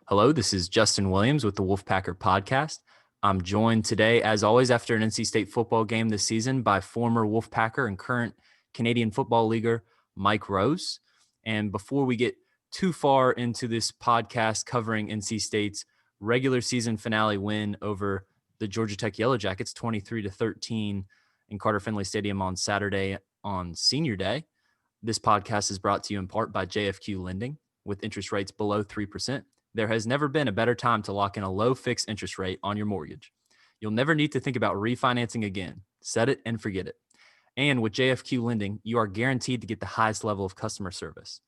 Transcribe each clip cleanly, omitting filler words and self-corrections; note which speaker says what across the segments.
Speaker 1: Hello, this is Justin Williams with the Wolfpacker podcast. I'm joined today, as always, after an NC State football game this season by former Wolfpacker and current Canadian Football Leaguer Mike Rose. And before we get too far into this podcast covering NC State's regular season finale win over the Georgia Tech Yellow Jackets, 23-13 in Carter Finley Stadium on Saturday on Senior Day, this podcast is brought to you in part by JFQ Lending. With interest rates below 3%, there has never been a better time to lock in a low fixed interest rate on your mortgage. You'll never need to think about refinancing again. Set it and forget it. And with JFQ Lending, you are guaranteed to get the highest level of customer service.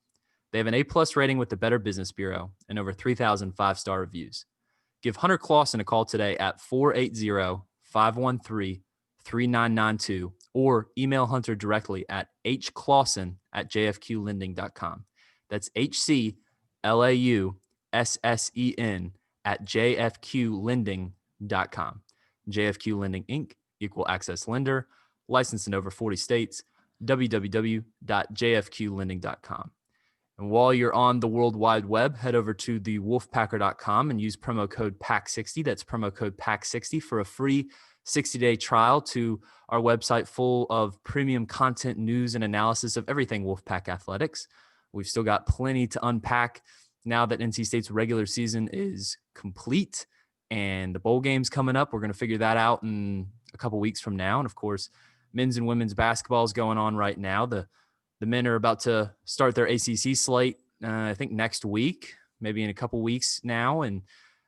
Speaker 1: They have an A-plus rating with the Better Business Bureau and over 3,000 five-star reviews. Give Hunter Clausen a call today at 480-513-3992 or email Hunter directly at hclausen@jfqlending.com. That's HCLAUSSEN@jfqlending.com. JFQ Lending, Inc., Equal Access Lender, licensed in over 40 states, www.jfqlending.com. And while you're on the World Wide Web, head over to the wolfpacker.com and use promo code PACK60. That's promo code PACK60 for a free 60-day trial to our website full of premium content, news, and analysis of everything Wolfpack athletics. We've still got plenty to unpack now that NC State's regular season is complete and the bowl game's coming up. We're going to figure that out in a couple weeks from now. And, of course, men's and women's basketball is going on right now. The men are about to start their ACC slate, I think, next week, maybe in a couple weeks now. And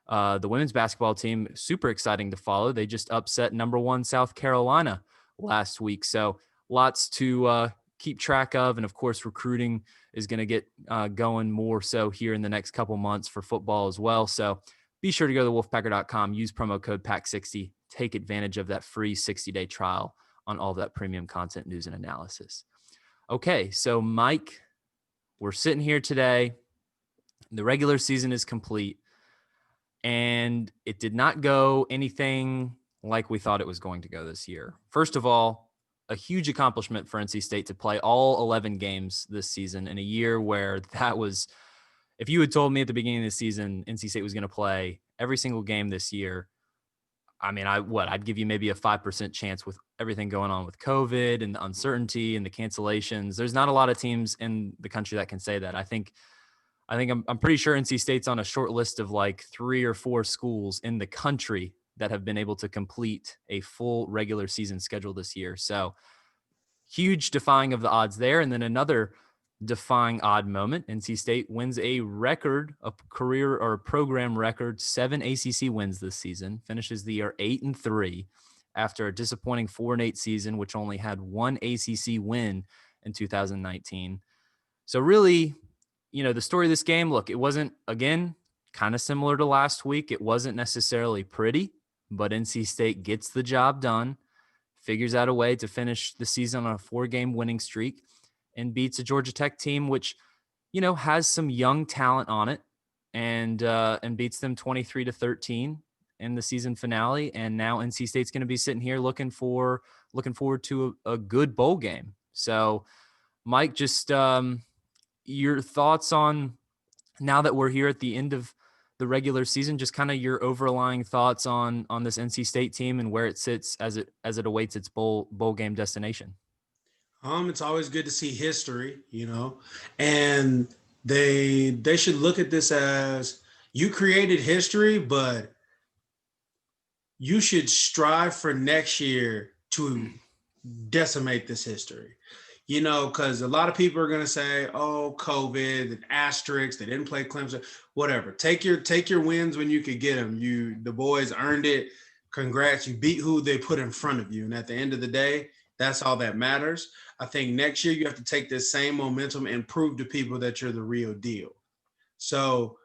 Speaker 1: the women's basketball team, super exciting to follow. They just upset number 1 South Carolina last week. So lots to keep track of. And, of course, recruiting is going to get going more so here in the next couple months for football as well. So be sure to go to wolfpacker.com, use promo code PACK60, take advantage of that free 60-day trial on all of that premium content, news, and analysis. Okay, so Mike, we're sitting here today. The regular season is complete, and it did not go anything like we thought it was going to go this year. First of all, a huge accomplishment for NC State to play all 11 games this season in a year where that was, if you had told me at the beginning of the season NC State was going to play every single game this year, I mean, I'd give you maybe a 5% chance with everything going on with COVID and the uncertainty and the cancellations. There's not a lot of teams in the country that can say that. I'm pretty sure NC State's on a short list of like 3 or 4 schools in the country that have been able to complete a full regular season schedule this year. So huge defying of the odds there. And then another defying odd moment, NC State wins a record, a career or program record, 7 ACC wins this season, finishes the year 8-3 after a disappointing 4-8 season, which only had 1 ACC win in 2019. So really, the story of this game, look, it wasn't, again, kind of similar to last week. It wasn't necessarily pretty, but NC State gets the job done, figures out a way to finish the season on a 4-game winning streak, and beats a Georgia Tech team, which, has some young talent on it, and beats them 23-13 in the season finale. And now NC State's going to be sitting here looking forward to a good bowl game. So, Mike, just your thoughts on, now that we're here at the end of the regular season, just kind of your overlying thoughts on this NC State team and where it sits as it awaits its bowl game destination.
Speaker 2: It's always good to see history, and they should look at this as you created history, but you should strive for next year to decimate this history, because a lot of people are going to say, oh, COVID and asterisks, they didn't play Clemson, whatever. Take your wins when you could get them. The boys earned it. Congrats. You beat who they put in front of you. And at the end of the day, that's all that matters. I think next year you have to take this same momentum and prove to people that you're the real deal. So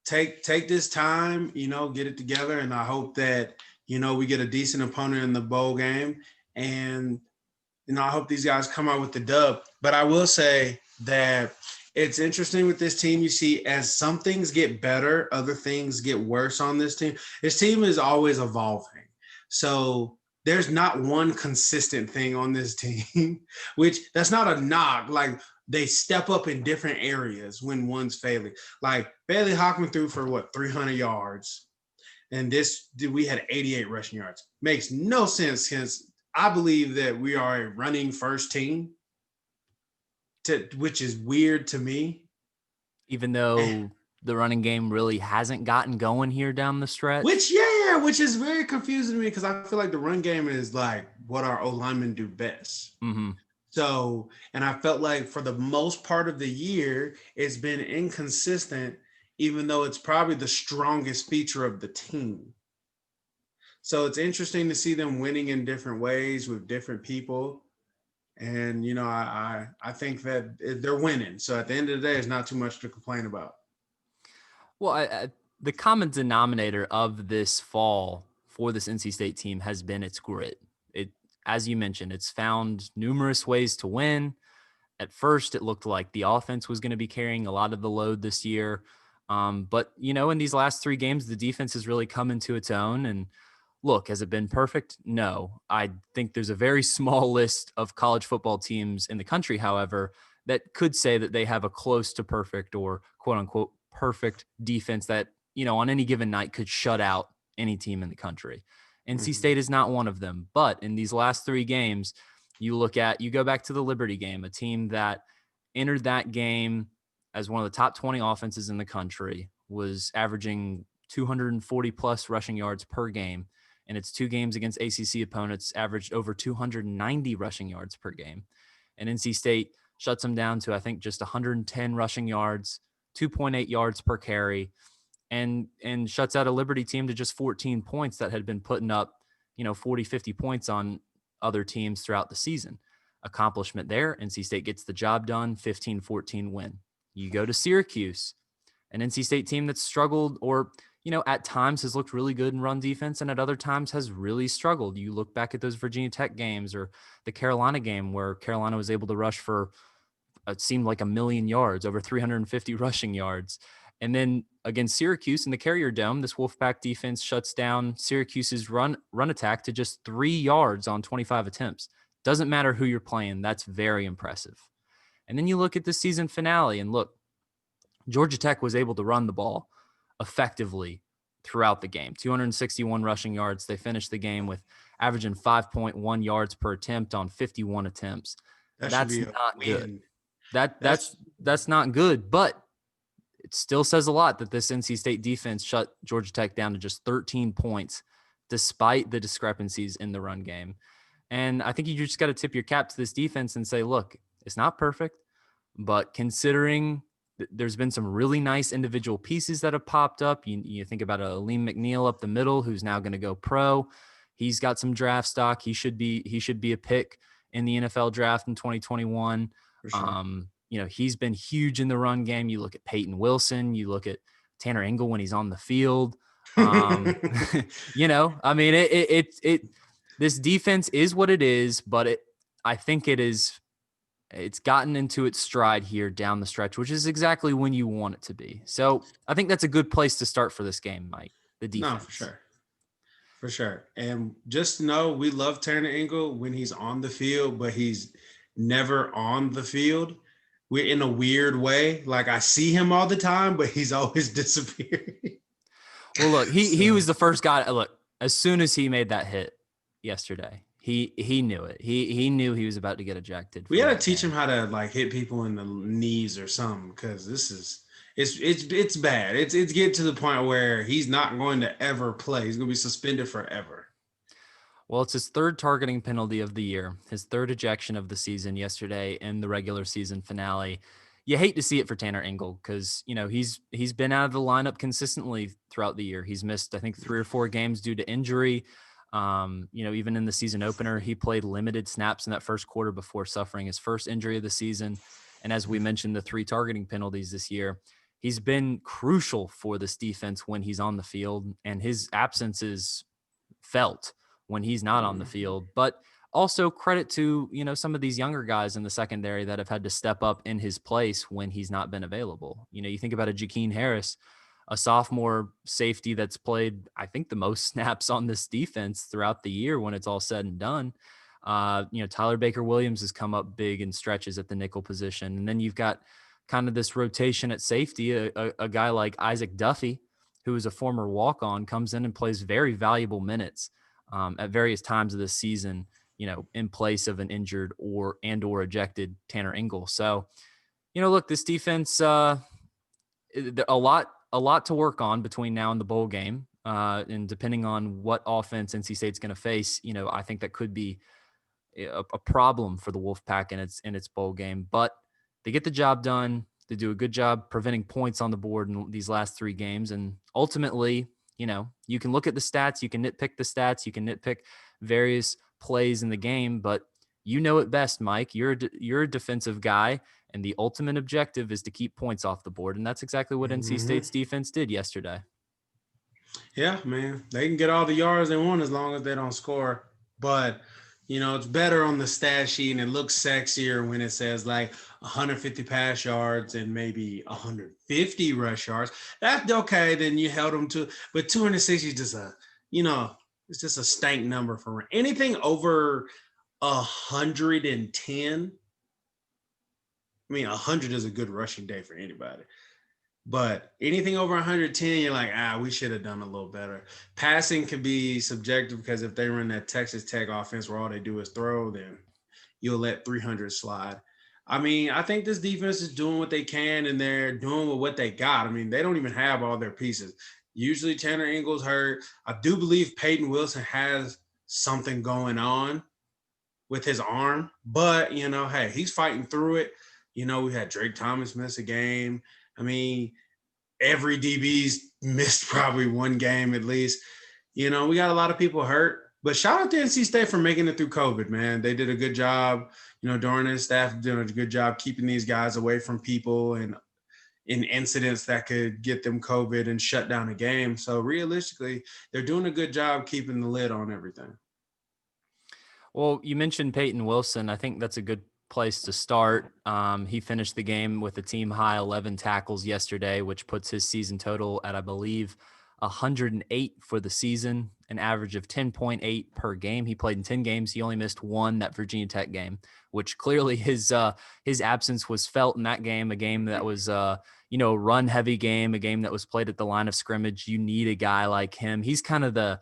Speaker 2: take this time, get it together. And I hope that, we get a decent opponent in the bowl game. And, I hope these guys come out with the dub. But I will say that it's interesting with this team. You see, as some things get better, other things get worse on this team. This team is always evolving. So there's not one consistent thing on this team, which that's not a knock. Like, they step up in different areas when one's failing. Like Bailey Hockman threw for 300 yards, and we had 88 rushing yards. Makes no sense since I believe that we are a running first team, which is weird to me.
Speaker 1: Even though the running game really hasn't gotten going here down the stretch.
Speaker 2: Which is very confusing to me because I feel like the run game is like what our O-linemen do best.
Speaker 1: Mm-hmm.
Speaker 2: So, and I felt like for the most part of the year, it's been inconsistent, even though it's probably the strongest feature of the team. So it's interesting to see them winning in different ways with different people. And, you know, I think that they're winning. So at the end of the day, it's not too much to complain about.
Speaker 1: Well, the common denominator of this fall for this NC State team has been its grit. As you mentioned, it's found numerous ways to win. At first, it looked like the offense was going to be carrying a lot of the load this year. But, you know, in these last 3 games, the defense has really come into its own. And look, has it been perfect? No. I think there's a very small list of college football teams in the country, however, that could say that they have a close to perfect or quote unquote perfect defense that, you know, on any given night could shut out any team in the country. NC State is not one of them. But in these last 3 games, you go back to the Liberty game, a team that entered that game as one of the top 20 offenses in the country, was averaging 240 plus rushing yards per game. And its 2 games against ACC opponents averaged over 290 rushing yards per game. And NC State shuts them down to, I think, just 110 rushing yards, 2.8 yards per carry, and shuts out a Liberty team to just 14 points that had been putting up, you know, 40, 50 points on other teams throughout the season. Accomplishment there. NC State gets the job done, 15-14 win. You go to Syracuse, an NC State team that's struggled or, you know, at times has looked really good in run defense and at other times has really struggled. You look back at those Virginia Tech games or the Carolina game where Carolina was able to rush for, it seemed like 1 million yards, over 350 rushing yards. And then against Syracuse in the Carrier Dome, this Wolfpack defense shuts down Syracuse's run attack to just 3 yards on 25 attempts. Doesn't matter who you're playing. That's very impressive. And then you look at the season finale and look, Georgia Tech was able to run the ball effectively throughout the game. 261 rushing yards. They finished the game with averaging 5.1 yards per attempt on 51 attempts. That's not good. That's not good, but it still says a lot that this NC State defense shut Georgia Tech down to just 13 points despite the discrepancies in the run game. And I think you just got to tip your cap to this defense and say, look, it's not perfect, but considering there's been some really nice individual pieces that have popped up. You think about Elaine Mcneill up the middle, who's now going to go pro. He's got some draft stock. He should be a pick in the NFL draft in 2021. For sure. You know, he's been huge in the run game. You look at Peyton Wilson, you look at Tanner Engel when he's on the field. You know, I mean, this defense is what it is, but I think it's gotten into its stride here down the stretch, which is exactly when you want it to be. So I think that's a good place to start for this game, Mike, the defense.
Speaker 2: No, for sure. For sure. And just know we love Tanner Engel when he's on the field, but he's never on the field. We're in a weird way. Like I see him all the time, but he's always disappearing.
Speaker 1: Well, look, he was the first guy. Look, as soon as he made that hit yesterday, he knew it. He knew he was about to get ejected.
Speaker 2: We got to teach him how to like hit people in the knees or something, because this is it's bad. It's getting to the point where he's not going to ever play. He's going to be suspended forever.
Speaker 1: Well, it's his 3rd targeting penalty of the year, his 3rd ejection of the season yesterday in the regular season finale. You hate to see it for Tanner Engel because, you know, he's been out of the lineup consistently throughout the year. He's missed, I think, 3 or 4 games due to injury. You know, even in the season opener, he played limited snaps in that first quarter before suffering his first injury of the season. And as we mentioned, the 3 targeting penalties this year, he's been crucial for this defense when he's on the field, and his absence is felt when he's not on the field. But also credit to, you know, some of these younger guys in the secondary that have had to step up in his place when he's not been available. You know, you think about a Jakeem Harris, a sophomore safety that's played, I think, the most snaps on this defense throughout the year when it's all said and done. Tyler Baker-Williams has come up big in stretches at the nickel position. And then you've got kind of this rotation at safety. A guy like Isaac Duffy, who is a former walk-on, comes in and plays very valuable minutes at various times of the season, in place of an injured or ejected Tanner Engel. So, look, this defense, a lot to work on between now and the bowl game. And depending on what offense NC State's going to face, I think that could be a problem for the Wolfpack in its bowl game. But they get the job done. They do a good job preventing points on the board in these last 3 games. And ultimately, you can look at the stats, you can nitpick the stats, you can nitpick various plays in the game, but you know it best, Mike. You're a defensive guy, and the ultimate objective is to keep points off the board. And that's exactly what NC State's defense did yesterday.
Speaker 2: Yeah, man. They can get all the yards they want as long as they don't score. But, it's better on the stat sheet, and it looks sexier when it says like 150 pass yards and maybe 150 rush yards. That's okay. Then you held them to, but 260 is just it's just a stank number for anything over 110. I mean, 100 is a good rushing day for anybody. But anything over 110, you're like, we should have done a little better. Passing can be subjective because if they run that Texas Tech offense where all they do is throw, then you'll let 300 slide. I mean, I think this defense is doing what they can, and they're doing with what they got. I mean, they don't even have all their pieces. Usually Tanner Engel's hurt. I do believe Peyton Wilson has something going on with his arm. But, hey, he's fighting through it. We had Drake Thomas miss a game. I mean, every DB's missed probably one game at least. We got a lot of people hurt. But shout out to NC State for making it through COVID, man. They did a good job. Doran and staff did a good job keeping these guys away from people and in incidents that could get them COVID and shut down a game. So realistically, they're doing a good job keeping the lid on everything.
Speaker 1: Well, you mentioned Peyton Wilson. I think that's a good place to start. He finished the game with a team high 11 tackles yesterday, which puts his season total at, I believe, 108 for the season, an average of 10.8 per game. He played in 10 games. He only missed one, that Virginia Tech game, which clearly his absence was felt in that game, a game that was, a run heavy game, a game that was played at the line of scrimmage. You need a guy like him. He's kind of the,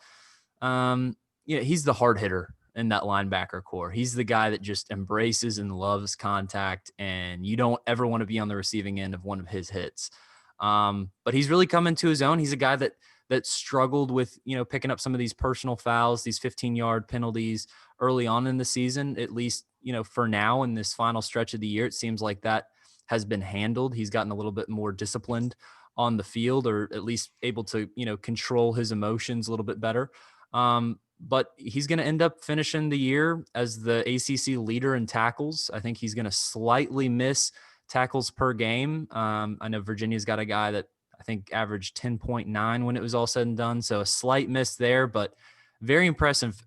Speaker 1: he's the hard hitter in that linebacker core. He's the guy that just embraces and loves contact, and you don't ever want to be on the receiving end of one of his hits. But he's really come into his own. He's a guy that struggled with, picking up some of these personal fouls, these 15-yard penalties early on in the season, at least, for now in this final stretch of the year. It seems like that has been handled. He's gotten a little bit more disciplined on the field, or at least able to, control his emotions a little bit better. But he's going to end up finishing the year as the ACC leader in tackles. I think he's going to slightly miss tackles per game. I know Virginia's got a guy that I think averaged 10.9 when it was all said and done. So a slight miss there, but very impressive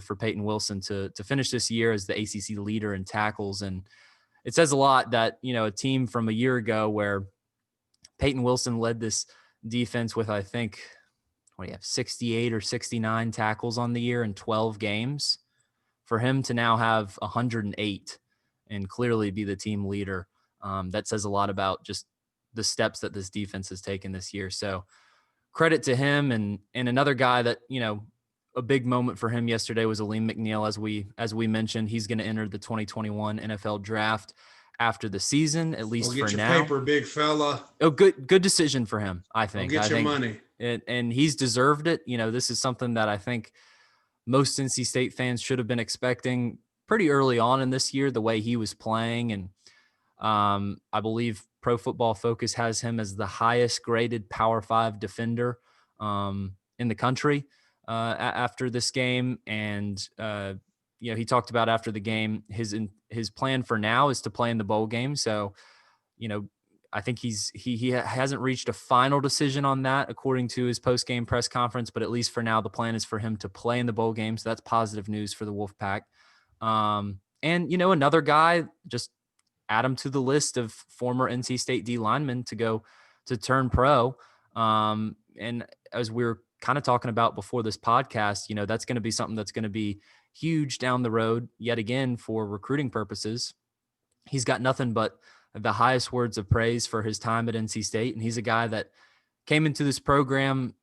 Speaker 1: for Peyton Wilson to finish this year as the ACC leader in tackles. And it says a lot that, a team from a year ago where Peyton Wilson led this defense with, I think, 68 or 69 tackles on the year in 12 games. For him to now have 108 and clearly be the team leader, that says a lot about just the steps that this defense has taken this year. So credit to him. And another guy that, a big moment for him yesterday was Elaine Mcneill. As we mentioned, he's going to enter the 2021 NFL draft after the season, at least for now.
Speaker 2: Get your paper, big fella.
Speaker 1: Oh, good decision for him, I think.
Speaker 2: Get your money.
Speaker 1: And he's deserved it. This is something that I think most NC State fans should have been expecting pretty early on in this year, the way he was playing. And I believe Pro Football Focus has him as the highest graded Power 5 defender in the country after this game. And, he talked about after the game, his plan for now is to play in the bowl game. So, I think he hasn't reached a final decision on that according to his post-game press conference, but at least for now, the plan is for him to play in the bowl game. So that's positive news for the Wolfpack. And, another guy, just add him to the list of former NC State D linemen to turn pro. And as we were kind of talking about before this podcast, that's going to be something that's going to be huge down the road yet again for recruiting purposes. He's got nothing but the highest words of praise for his time at NC State. And he's a guy that came into this program,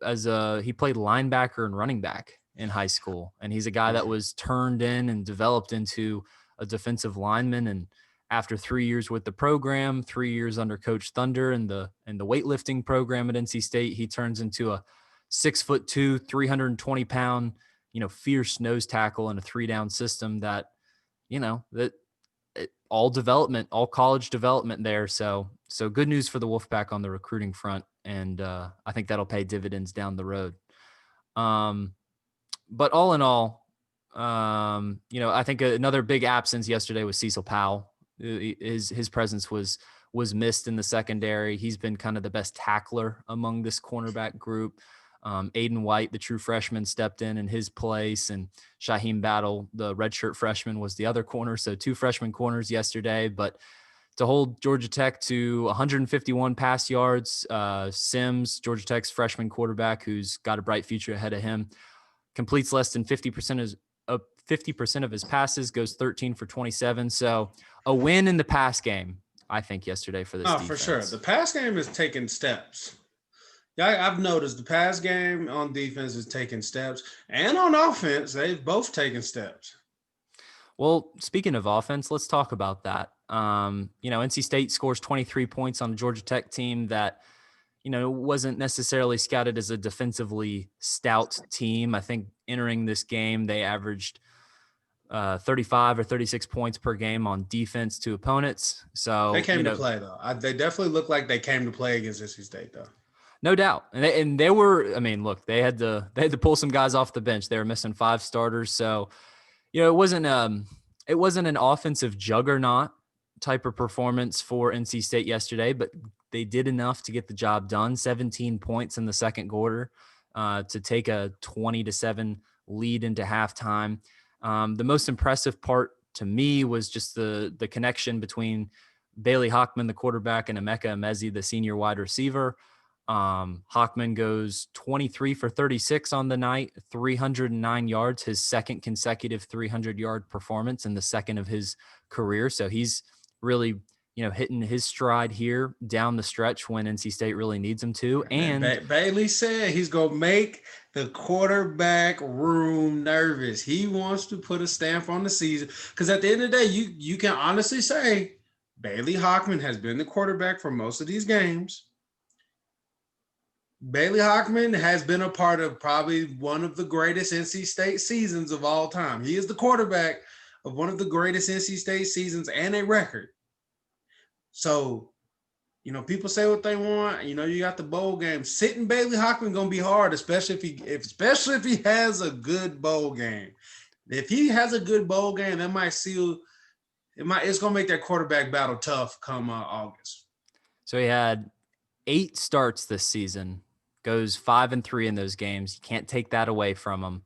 Speaker 1: as he played linebacker and running back in high school. And he's a guy that was turned in and developed into a defensive lineman. And after 3 years with the program, 3 years under Coach Thunder and the weightlifting program at NC State, he turns into a 6'2", 320-pound, fierce nose tackle in a 3-down system that, all development, all college development there. So good news for the Wolfpack on the recruiting front. And I think that'll pay dividends down the road. But all in all, I think another big absence yesterday was Cecil Powell. His presence was missed in the secondary. He's been kind of the best tackler among this cornerback group. Aiden White, the true freshman, stepped in his place, and Shaheem Battle, the redshirt freshman, was the other corner. So 2 freshman corners yesterday, but to hold Georgia Tech to 151 pass yards, Sims, Georgia Tech's freshman quarterback, who's got a bright future ahead of him, completes less than 50% of his passes, goes 13 for 27. So a win in the pass game, I think, yesterday for this defense.
Speaker 2: For sure. The pass game is taking steps. Yeah, I've noticed the pass game on defense is taking steps, and on offense, they've both taken steps.
Speaker 1: Well, speaking of offense, let's talk about that. NC State scores 23 points on a Georgia Tech team that, wasn't necessarily scouted as a defensively stout team. I think entering this game, they averaged 35 or 36 points per game on defense to opponents. So
Speaker 2: they came to play, though. They definitely look like they came to play against NC State, though.
Speaker 1: No doubt. And they were, they had to pull some guys off the bench. They were missing 5 starters. So, it wasn't an offensive juggernaut type of performance for NC State yesterday, but they did enough to get the job done. 17 points in the second quarter to take a 20-7 lead into halftime. The most impressive part to me was just the connection between Bailey Hockman, the quarterback, and Emeka Emezi, the senior wide receiver. Hockman goes 23 for 36 on the night, 309 yards, his second consecutive 300-yard performance and the second of his career. So he's really, hitting his stride here down the stretch when NC State really needs him to. And
Speaker 2: Bailey said he's going to make the quarterback room nervous. He wants to put a stamp on the season because at the end of the day, you can honestly say Bailey Hockman has been the quarterback for most of these games. Bailey Hockman has been a part of probably one of the greatest NC State seasons of all time. He is the quarterback of one of the greatest NC State seasons and a record. So, people say what they want. You got the bowl game. Sitting Bailey Hockman going to be hard, especially if he has a good bowl game. If he has a good bowl game, that might seal – it's going to make that quarterback battle tough come August.
Speaker 1: So he had 8 starts this season. Goes 5-3 in those games. You can't take that away from him.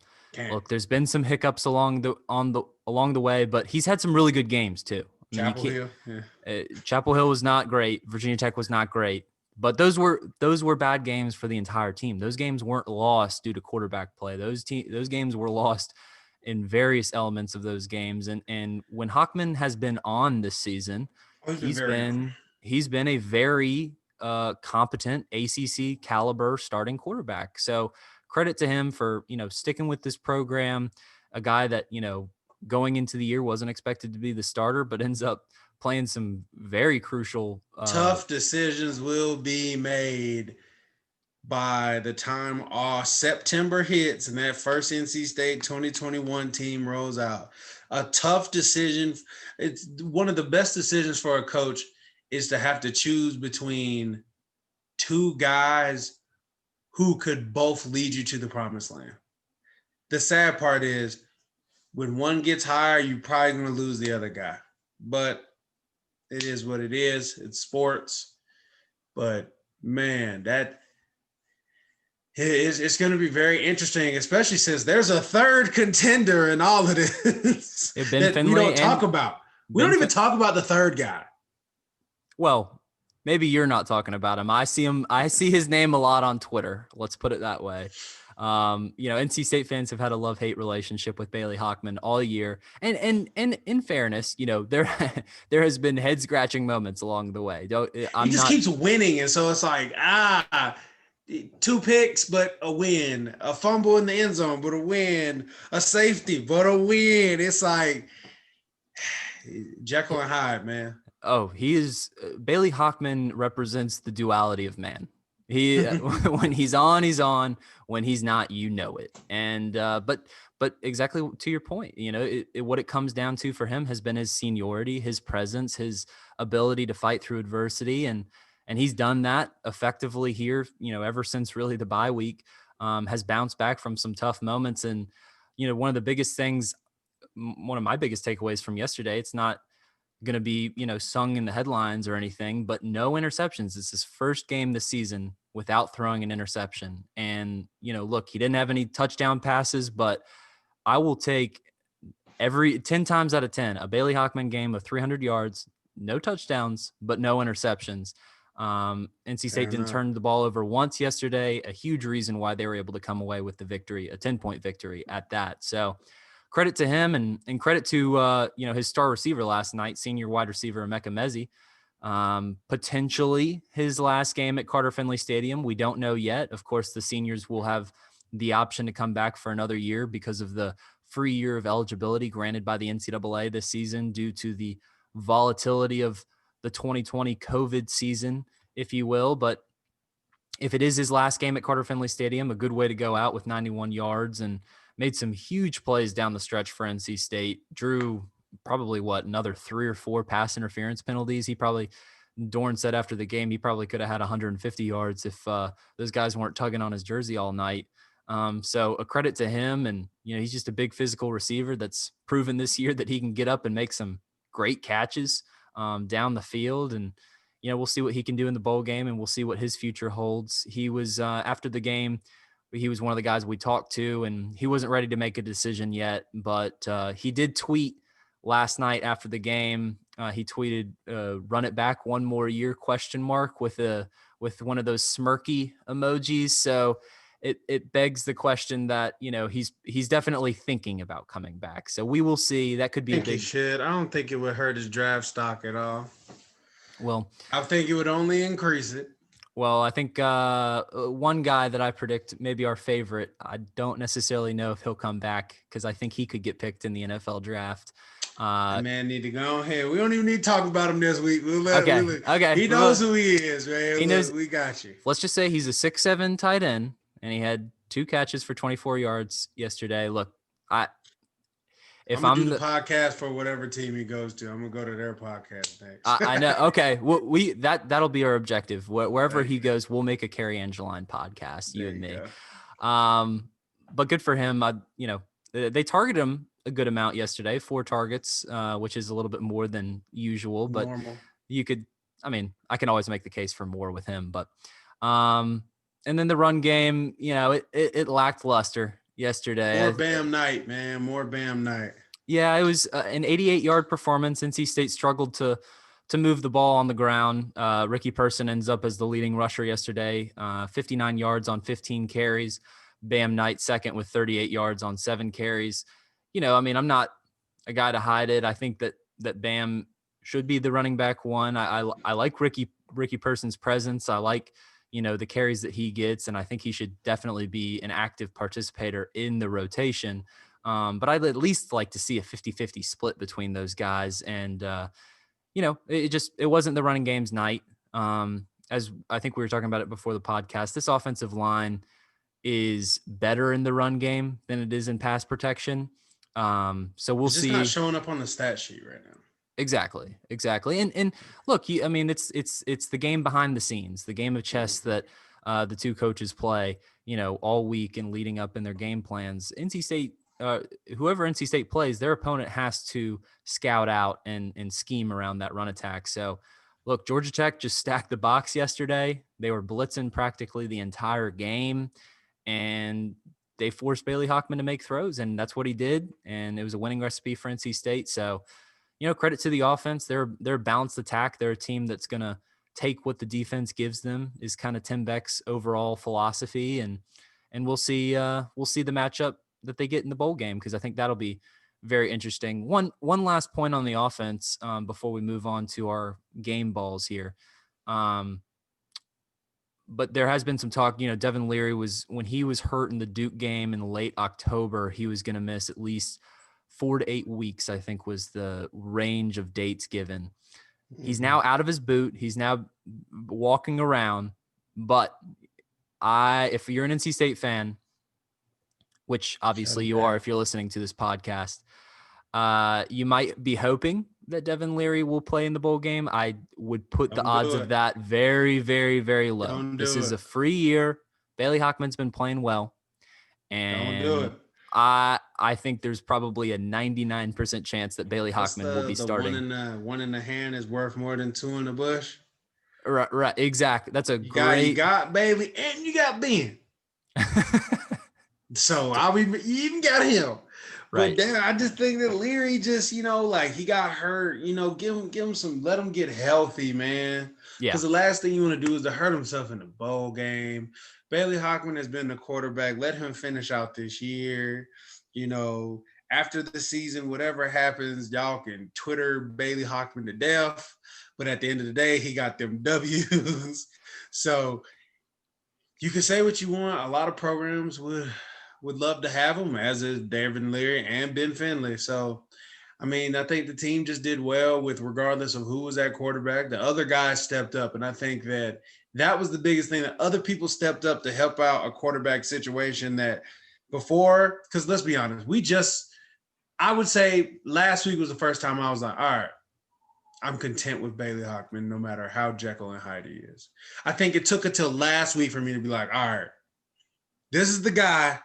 Speaker 1: Look, there's been some hiccups along the way, but he's had some really good games too.
Speaker 2: Chapel Hill, yeah.
Speaker 1: Chapel Hill was not great. Virginia Tech was not great, but those were bad games for the entire team. Those games weren't lost due to quarterback play. Those games were lost in various elements of those games. And when Hockman has been on this season, he's been a very competent ACC caliber starting quarterback. So credit to him for, sticking with this program, a guy that, going into the year wasn't expected to be the starter, but ends up playing some very crucial.
Speaker 2: Tough decisions will be made by the time September hits and that first NC State 2021 team rolls out. A tough decision. It's one of the best decisions for a coach is to have to choose between 2 guys who could both lead you to the promised land. The sad part is when one gets hired, you're probably going to lose the other guy. But it is what it is. It's sports. But, man, it's going to be very interesting, especially since there's a third contender in all of this that we don't talk about. We don't even talk about the third guy.
Speaker 1: Well, maybe you're not talking about him. I see his name a lot on Twitter. Let's put it that way. NC State fans have had a love-hate relationship with Bailey Hockman all year. And in fairness, there there has been head-scratching moments along the way.
Speaker 2: He just keeps winning, and so it's like, 2 picks, but a win. A fumble in the end zone, but a win. A safety, but a win. It's like Jekyll and Hyde, man.
Speaker 1: Oh, he is Bailey Hockman represents the duality of man. He when he's on, he's on. When he's not, it. And but exactly to your point, what it comes down to for him has been his seniority, his presence, his ability to fight through adversity, and he's done that effectively here. Ever since really the bye week, has bounced back from some tough moments. And one of the biggest things, one of my biggest takeaways from yesterday, it's not going to be, sung in the headlines or anything, but no interceptions. It's his first game this season without throwing an interception. And, look, he didn't have any touchdown passes, but I will take 10 times out of 10, a Bailey Hockman game of 300 yards, no touchdowns, but no interceptions. NC State didn't turn the ball over once yesterday, a huge reason why they were able to come away with the victory, a 10-point victory at that. So credit to him and credit to, his star receiver last night, senior wide receiver, Emeka Mezi. Potentially his last game at Carter Finley Stadium. We don't know yet. Of course, the seniors will have the option to come back for another year because of the free year of eligibility granted by the NCAA this season due to the volatility of the 2020 COVID season, if you will. But if it is his last game at Carter Finley Stadium, a good way to go out with 91 yards and made some huge plays down the stretch for NC State, drew probably another 3 or 4 pass interference penalties. Dorn said after the game, he probably could have had 150 yards if those guys weren't tugging on his jersey all night. So a credit to him. And, he's just a big physical receiver that's proven this year that he can get up and make some great catches down the field. And, we'll see what he can do in the bowl game, and we'll see what his future holds. He was, after the game, he was one of the guys we talked to, and he wasn't ready to make a decision yet, but he did tweet last night after the game. He tweeted, "Run it back one more year?" ? With one of those smirky emojis. So it begs the question that, he's definitely thinking about coming back. So we will see. That could be
Speaker 2: a big shit. I don't think it would hurt his draft stock at all.
Speaker 1: Well,
Speaker 2: I think it would only increase it.
Speaker 1: Well, I think one guy that I predict, maybe our favorite, I don't necessarily know if he'll come back because I think he could get picked in the NFL draft.
Speaker 2: Man, need to go ahead. We don't even need to talk about him this week.
Speaker 1: Okay.
Speaker 2: He knows who he is, man.
Speaker 1: He knows.
Speaker 2: We got you.
Speaker 1: Let's just say he's a 6'7" tight end, and he had 2 catches for 24 yards yesterday. Look,
Speaker 2: I'm gonna do the podcast for whatever team he goes to. I'm gonna go to their podcast next.
Speaker 1: I know. Okay, well, that'll be our objective. Wherever he goes, we'll make a Carrie Angeline podcast. You and me. But good for him. They targeted him a good amount yesterday. 4 targets, which is a little bit more than usual. But
Speaker 2: normal.
Speaker 1: I can always make the case for more with him. But and then the run game, it lacked luster yesterday.
Speaker 2: More Bam night, man. More Bam night.
Speaker 1: Yeah, it was an 88-yard performance. NC State struggled to move the ball on the ground. Ricky Person ends up as the leading rusher yesterday, 59 yards on 15 carries. Bam Knight second with 38 yards on 7 carries. I'm not a guy to hide it. I think that Bam should be the running back one. I like Ricky Person's presence. I like the carries that he gets, and I think he should definitely be an active participator in the rotation. But I'd at least like to see a 50-50 split between those guys. And, it wasn't the running game's night. As I think we were talking about it before the podcast, this offensive line is better in the run game than it is in pass protection. So we'll see.
Speaker 2: It's not showing up on the stat sheet right now.
Speaker 1: Exactly. And look, it's the game behind the scenes, the game of chess that the two coaches play, all week and leading up in their game plans. NC State, whoever NC State plays, their opponent has to scout out and scheme around that run attack. So look, Georgia Tech just stacked the box yesterday. They were blitzing practically the entire game, and they forced Bailey Hockman to make throws, and that's what he did. And it was a winning recipe for NC State. So, credit to the offense. They're a balanced attack. They're a team that's going to take what the defense gives them, is kind of Tim Beck's overall philosophy. And and we'll see the matchup that they get in the bowl game, because I think that'll be very interesting. One last point on the offense before we move on to our game balls here. But there has been some talk, Devin Leary when he was hurt in the Duke game in late October, he was going to miss at least 4 to 8 weeks, I think was the range of dates given. He's now out of his boot. He's now walking around. But if you're an NC State fan, which obviously you are if you're listening to this podcast, you might be hoping that Devin Leary will play in the bowl game. I would put the odds of that very, very, very low. This is a free year. Bailey Hockman's been playing well. And
Speaker 2: don't do it.
Speaker 1: I think there's probably a 99% chance that Bailey Hockman will be starting.
Speaker 2: One in the hand is worth more than two in the bush.
Speaker 1: Right, exactly. That's
Speaker 2: you got Bailey and you got Ben. So you even got him. Right. But then I just think that Leary just, he got hurt, give him some, let him get healthy, man. Yeah. Because the last thing you want to do is to hurt himself in the bowl game. Bailey Hockman has been the quarterback. Let him finish out this year. After the season, whatever happens, y'all can Twitter Bailey Hockman to death. But at the end of the day, he got them W's. So you can say what you want. A lot of programs would love to have him, as is Devin Leary and Ben Finley. So, I think the team just did well with regardless of who was at quarterback. The other guys stepped up, and I think that was the biggest thing, that other people stepped up to help out a quarterback situation that before, because let's be honest, I would say last week was the first time I was like, all right, I'm content with Bailey Hockman no matter how Jekyll and Hyde he is. I think it took until last week for me to be like, all right, this is the guy.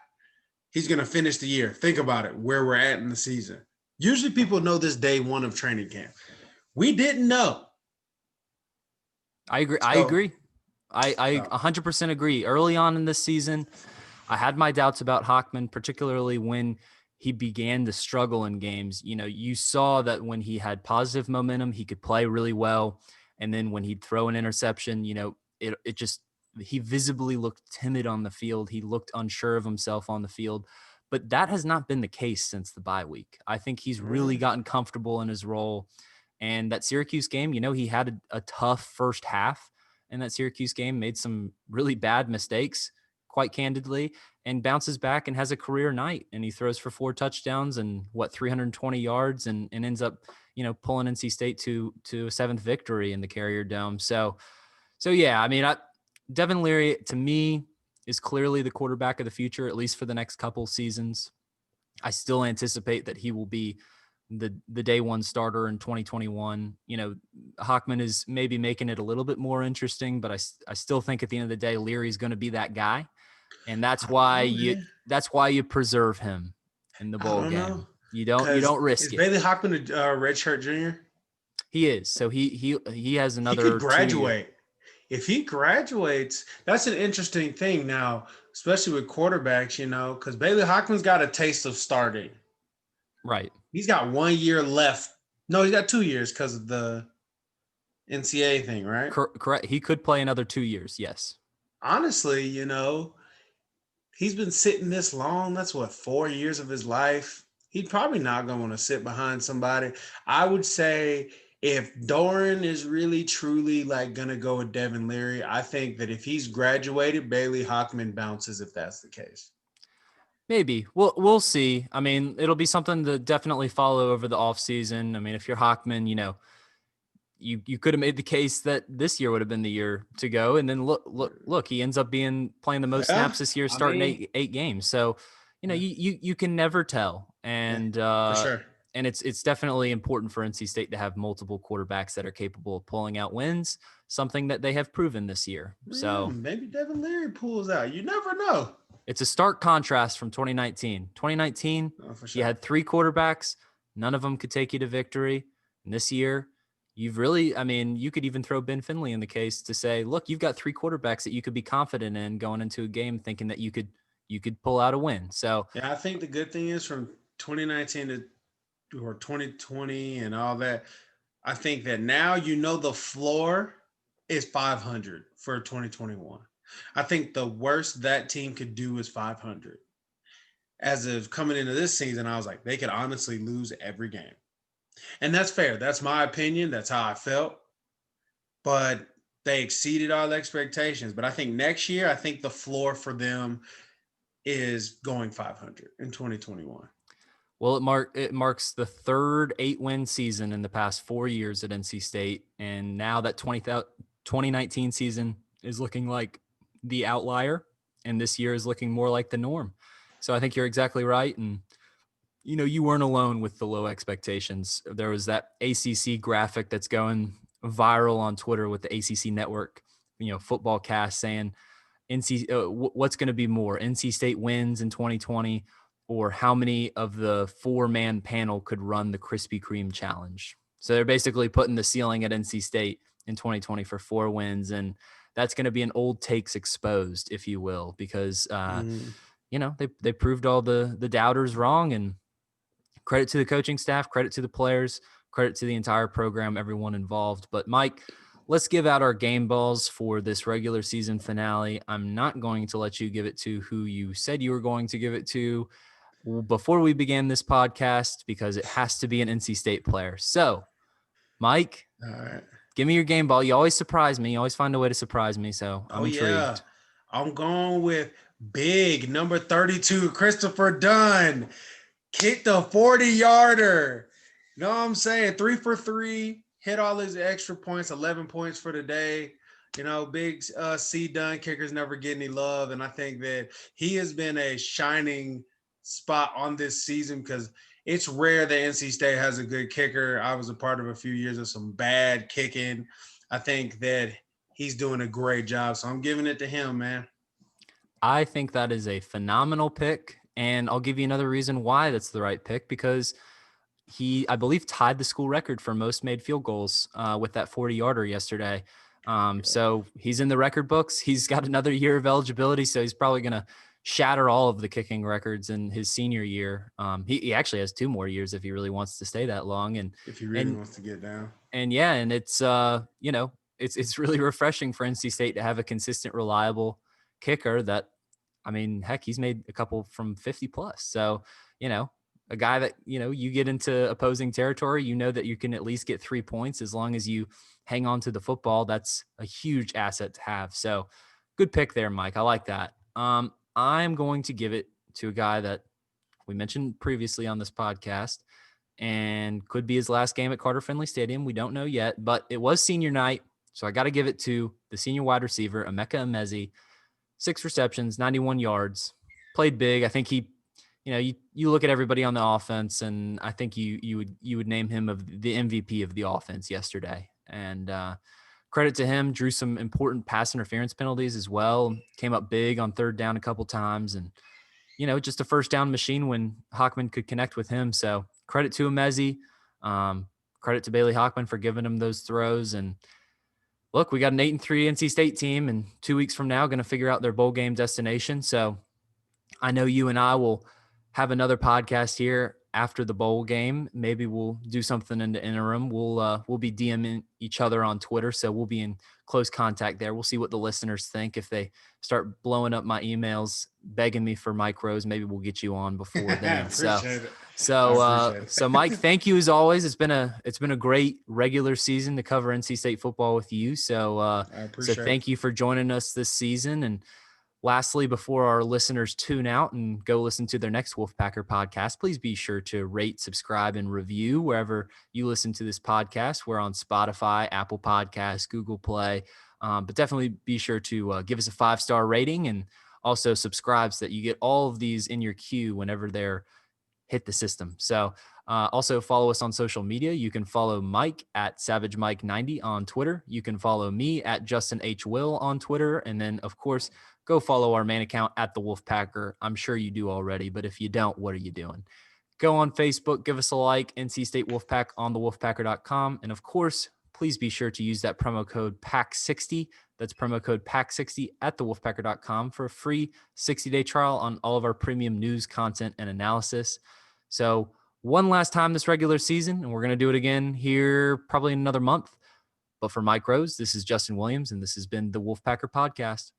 Speaker 2: He's going to finish the year. Think about it, where we're at in the season. Usually people know this day one of training camp. We didn't know.
Speaker 1: I agree. I 100% agree. Early on in this season, I had my doubts about Hockman, particularly when he began to struggle in games. You saw that when he had positive momentum, he could play really well. And then when he'd throw an interception, he visibly looked timid on the field. He looked unsure of himself on the field, but that has not been the case since the bye week. I think he's really gotten comfortable in his role. And that Syracuse game, he had a tough first half in that Syracuse game, made some really bad mistakes, quite candidly, and bounces back and has a career night. And he throws for 4 touchdowns and 320 yards and ends up, pulling NC State to a 7th victory in the Carrier Dome. So yeah, Devin Leary, to me, is clearly the quarterback of the future, at least for the next couple seasons. I still anticipate that he will be the day one starter in 2021. Hockman is maybe making it a little bit more interesting, but I still think at the end of the day, Leary is going to be that guy. And that's why you preserve him in the bowl game. You don't risk it.
Speaker 2: Is Bailey Hockman a redshirt junior?
Speaker 1: He is. So he has another.
Speaker 2: He could graduate. If he graduates, that's an interesting thing now, especially with quarterbacks, because Bailey Hockman's got a taste of starting.
Speaker 1: Right.
Speaker 2: He's got 1 year left. No, he's got 2 years because of the NCAA thing, right?
Speaker 1: Correct. He could play another 2 years, yes.
Speaker 2: Honestly, he's been sitting this long. That's 4 years of his life. He's probably not going to want to sit behind somebody. I would say if Doran is really, truly going to go with Devin Leary, I think that if he's graduated, Bailey Hockman bounces if that's the case.
Speaker 1: Maybe. We'll see. It'll be something to definitely follow over the offseason. If you're Hockman, you could have made the case that this year would have been the year to go. And then look, he ends up playing the most snaps this year, starting eight games. So, you can never tell. And
Speaker 2: for sure.
Speaker 1: And it's definitely important for NC State to have multiple quarterbacks that are capable of pulling out wins, something that they have proven this year. So
Speaker 2: maybe Devin Leary pulls out. You never know.
Speaker 1: It's a stark contrast from 2019. 2019, for sure. You had 3 quarterbacks. None of them could take you to victory. And this year, you've really, you could even throw Ben Finley in the case to say, look, you've got 3 quarterbacks that you could be confident in going into a game, thinking that you could pull out a win. So
Speaker 2: yeah, I think the good thing is from 2019 or 2020 and all that, I think that now the floor is 500 for 2021. I think the worst that team could do is 500. As of coming into this season, I was like, they could honestly lose every game. And that's fair. That's my opinion. That's how I felt. But they exceeded all expectations. But I think next year, I think the floor for them is going 500 in 2021.
Speaker 1: Well, it marks the third 8-win season in the past 4 years at NC State. And now that 2019 season is looking like the outlier, and this year is looking more like the norm. So I think you're exactly right. And, you weren't alone with the low expectations. There was that ACC graphic that's going viral on Twitter with the ACC network, football cast saying what's going to be more, NC State wins in 2020, or how many of the 4-man panel could run the Krispy Kreme challenge. So they're basically putting the ceiling at NC State in 2020 for 4 wins. And that's going to be an old takes exposed, if you will, because, they proved all the doubters wrong. And credit to the coaching staff, credit to the players, credit to the entire program, everyone involved. But Mike, let's give out our game balls for this regular season finale. I'm not going to let you give it to who you said you were going to give it to before we began this podcast, because it has to be an NC State player. So, Mike,
Speaker 2: All right.
Speaker 1: Give me your game ball. You always surprise me. You always find a way to surprise me. So I'm intrigued.
Speaker 2: Yeah. I'm going with big number 32, Christopher Dunn. Kicked a 40-yarder. You know what I'm saying? 3 for 3. Hit all his extra points, 11 points for the day. Big C Dunn kickers never get any love. And I think that he has been a shining spot on this season because it's rare that NC State has a good kicker. I was a part of a few years of some bad kicking. I think that he's doing a great job. So I'm giving it to him, man.
Speaker 1: I think that is a phenomenal pick. And I'll give you another reason why that's the right pick, because he, I believe, tied the school record for most made field goals with that 40-yarder yesterday. So he's in the record books. He's got another year of eligibility, so he's probably going to shatter all of the kicking records in his senior year. He actually has 2 more years if he really wants to stay that long. And
Speaker 2: if he really wants to get down.
Speaker 1: And yeah, and it's it's really refreshing for NC State to have a consistent, reliable kicker that, I mean, heck, he's made a couple from 50 plus. So, a guy that, you get into opposing territory, that you can at least get 3 points as long as you hang on to the football. That's a huge asset to have. So good pick there, Mike. I like that. I'm going to give it to a guy that we mentioned previously on this podcast and could be his last game at Carter Finley Stadium. We don't know yet, but it was senior night. So I got to give it to the senior wide receiver, Emeka Emezi. 6 receptions, 91 yards, played big. I think he, you look at everybody on the offense, and I think you would name him of the MVP of the offense yesterday. And credit to him, drew some important pass interference penalties as well. Came up big on 3rd down a couple times, and just a first down machine when Hockman could connect with him. So credit to Emezi, credit to Bailey Hockman for giving him those throws. And look, we got an 8-3 NC State team, and 2 weeks from now, going to figure out their bowl game destination. So I know you and I will have another podcast here after the bowl game. Maybe we'll do something in the interim. We'll be DMing each other on Twitter, so we'll be in close contact there. We'll see what the listeners think. If they start blowing up my emails, begging me for Mike Rose, maybe we'll get you on before then. So Mike, thank you as always. It's been a great regular season to cover NC State football with you. So thank you for joining us this season. And lastly, before our listeners tune out and go listen to their next Wolfpacker podcast, please be sure to rate, subscribe, and review wherever you listen to this podcast. We're on Spotify, Apple Podcasts, Google Play, but definitely be sure to give us a 5-star rating and also subscribe so that you get all of these in your queue whenever they're hit the system. So also follow us on social media. You can follow Mike at SavageMike90 on Twitter. You can follow me at Justin H. Will on Twitter. And then, of course, go follow our main account at the Wolfpacker. I'm sure you do already, but if you don't, what are you doing? Go on Facebook, give us a like, NC State Wolfpack on thewolfpacker.com. And of course, please be sure to use that promo code PACK60. That's promo code PACK60 at thewolfpacker.com for a free 60-day trial on all of our premium news, content, and analysis. So one last time this regular season, and we're going to do it again here probably in another month. But for Mike Rose, this is Justin Williams, and this has been the Wolfpacker Podcast.